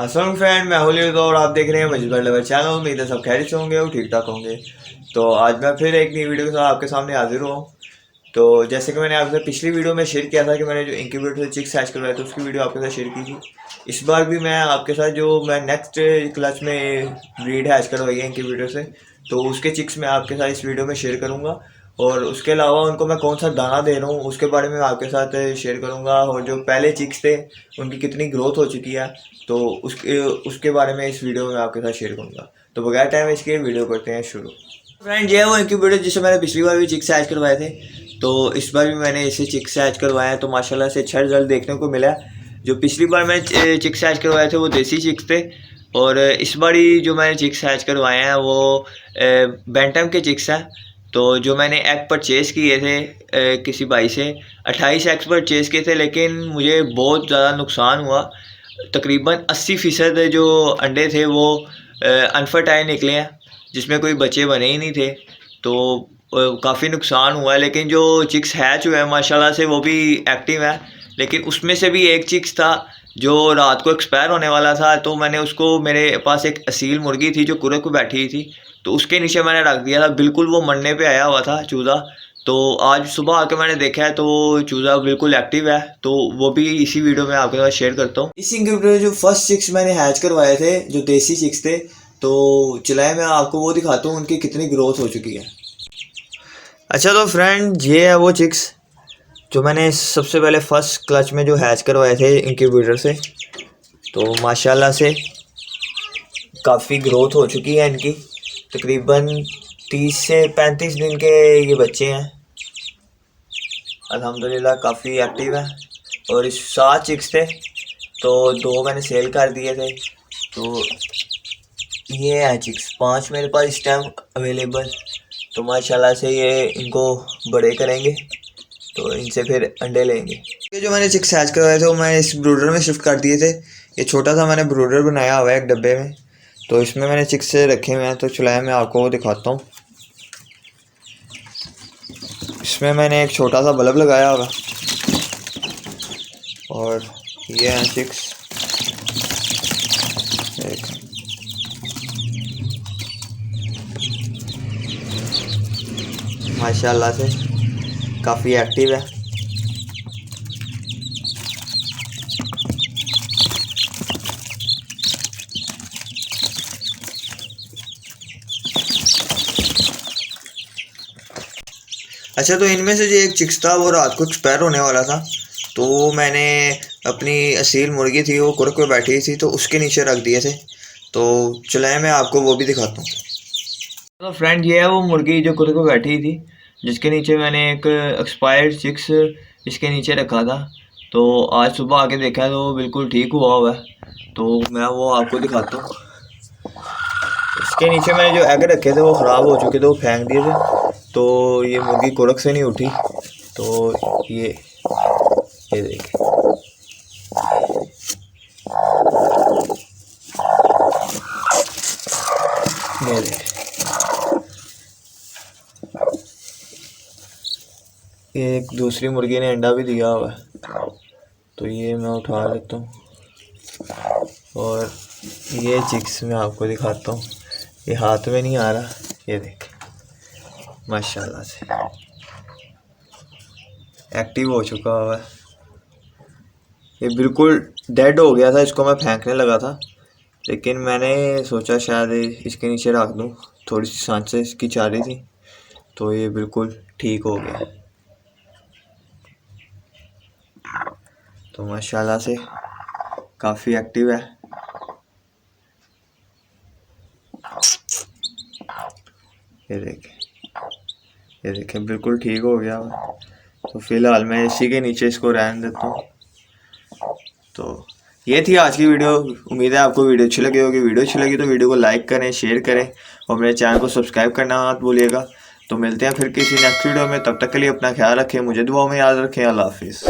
Aslam friend, मैं होली और आप देख रहे हैं मजबूर लेवल चैनल। उम्मीद है सब खैरियत से होंगे और ठीक ठाक होंगे। तो आज मैं फिर एक नई वीडियो के साथ आपके सामने हाजिर हुआ हूँ। तो जैसे कि मैंने आपसे पिछली वीडियो में शेयर किया था कि मैंने जो इंक्यूबेटर से चिक्स हैच करवाए थे उसकी वीडियो आपके साथ शेयर की थी। इस बार भी मैं आपके साथ जो मैं नेक्स्ट क्लच में ब्रीड हैच करवाई है इंक्यूबेटर से, तो उसके चिक्स मैं आपके साथ इस वीडियो में शेयर करूँगा। और उसके अलावा उनको मैं कौन सा दाना दे रहा हूँ उसके बारे में आपके साथ शेयर करूँगा। और जो पहले चिक्स थे उनकी कितनी ग्रोथ हो चुकी है तो उसके बारे में इस वीडियो में आपके साथ शेयर करूँगा। तो बगैर टाइम इसके वीडियो करते हैं शुरू। फ्रेंड, ये है वो इंक्यूबेटर जिसे मैंने पिछली बार भी चिक्स हैच करवाए थे, तो इस बार भी मैंने इसे चिक्स हैच करवाए हैं। तो माशाल्लाह से अच्छा रिजल्ट देखने को मिला। जो पिछली बार मैंने चिक्स हैच करवाए थे वो देसी चिक्स थे, और इस बार जो मैंने चिक्स हैच करवाए हैं वो बैंटम के चिक्स हैं। तो जो मैंने एग परचेज़ किए थे किसी भाई से 28 एग्स परचेज़ किए थे, लेकिन मुझे बहुत ज़्यादा नुकसान हुआ। तकरीबन 80% जो अंडे थे वो अनफर्टाइल निकले हैं, जिसमें कोई बच्चे बने ही नहीं थे। तो काफ़ी नुकसान हुआ है। लेकिन जो चिक्स हैच हुए हैं माशाल्लाह से वो भी एक्टिव है। लेकिन उसमें से भी एक चिक्स था जो रात को एक्सपायर होने वाला था, तो मैंने उसको, मेरे पास एक असील मुर्गी थी जो कुरे को बैठी हुई थी, तो उसके नीचे मैंने रख दिया था। बिल्कुल वो मरने पे आया हुआ था चूज़ा। तो आज सुबह आके मैंने देखा है तो चूज़ा बिल्कुल एक्टिव है, तो वो भी इसी वीडियो में आपके साथ शेयर करता हूँ। इस इंक्यूबेटर जो फर्स्ट चिक्स मैंने हैच करवाए थे जो देसी चिक्स थे, तो चलाए मैं आपको वो दिखाता हूँ उनकी कितनी ग्रोथ हो चुकी है। अच्छा तो फ्रेंड, ये है वो चिक्स जो मैंने सबसे पहले फर्स्ट क्लच में जो हैच करवाए थे इंक्यूबेटर से। तो माशाल्लाह से काफ़ी ग्रोथ हो चुकी है इनकी। तकरीबन 30 से 35 दिन के ये बच्चे हैं। अल्हम्दुलिल्लाह काफ़ी एक्टिव है। और इस 7 चिक्स थे तो 2 मैंने सेल कर दिए थे। तो ये है चिक्स 5 मेरे पास इस टाइम अवेलेबल। तो माशाल्लाह से ये इनको बड़े करेंगे तो इनसे फिर अंडे लेंगे। ये जो मैंने चिक्स हैच करवाए थे वो मैं इस ब्रूडर में शिफ्ट कर दिए थे। ये छोटा सा मैंने ब्रूडर बनाया हुआ है एक डब्बे में, तो इसमें मैंने चिक्स से रखे हुए हैं। तो चलाए मैं आपको वो दिखाता हूँ। इसमें मैंने एक छोटा सा बल्ब लगाया हुआ और ये है चिक्स। माशाल्लाह से काफ़ी एक्टिव है। अच्छा तो इनमें से जो एक चिक्स था वो रात को एक्सपायर होने वाला था, तो मैंने अपनी असील मुर्गी थी वो कुरक पे बैठी थी तो उसके नीचे रख दिए थे। तो चलाए मैं आपको वो भी दिखाता हूँ। तो फ्रेंड, ये है वो मुर्गी जो कुरक पे बैठी थी, जिसके नीचे मैंने एक एक्सपायर्ड चिक्स इसके नीचे रखा था। तो आज सुबह आके देखा तो बिल्कुल ठीक हुआ है। तो मैं वो आपको दिखाता हूँ। इसके नीचे मैंने जो एग रखे थे वो ख़राब हो चुके थे, वो फेंक दिए थे। तो ये मुर्गी कुरक से नहीं उठी। तो ये देखें, ये देखें, ये एक दूसरी मुर्गी ने अंडा भी दिया हुआ है। तो ये मैं उठा लेता हूँ और ये चिक्स मैं आपको दिखाता हूँ। ये हाथ में नहीं आ रहा, ये देखें माशाल्लाह से एक्टिव हो चुका हुआ है। ये बिल्कुल डेड हो गया था, इसको मैं फेंकने लगा था, लेकिन मैंने सोचा शायद इसके नीचे रख दूँ, थोड़ी सी सांसें इसकी चाह रही थी, तो ये बिल्कुल ठीक हो गया। तो माशाल्लाह से काफ़ी एक्टिव है। ये देखें बिल्कुल ठीक हो गया। तो फ़िलहाल मैं इसी के नीचे इसको रहने देता हूँ। तो ये थी आज की वीडियो। उम्मीद है आपको वीडियो अच्छी लगी होगी। वीडियो अच्छी लगी तो वीडियो को लाइक करें, शेयर करें और मेरे चैनल को सब्सक्राइब करना मत भूलिएगा। तो मिलते हैं फिर किसी नेक्स्ट वीडियो में। तब तक के लिए अपना ख्याल रखें, मुझे दुआ में याद रखें। अल्लाह हाफिज़।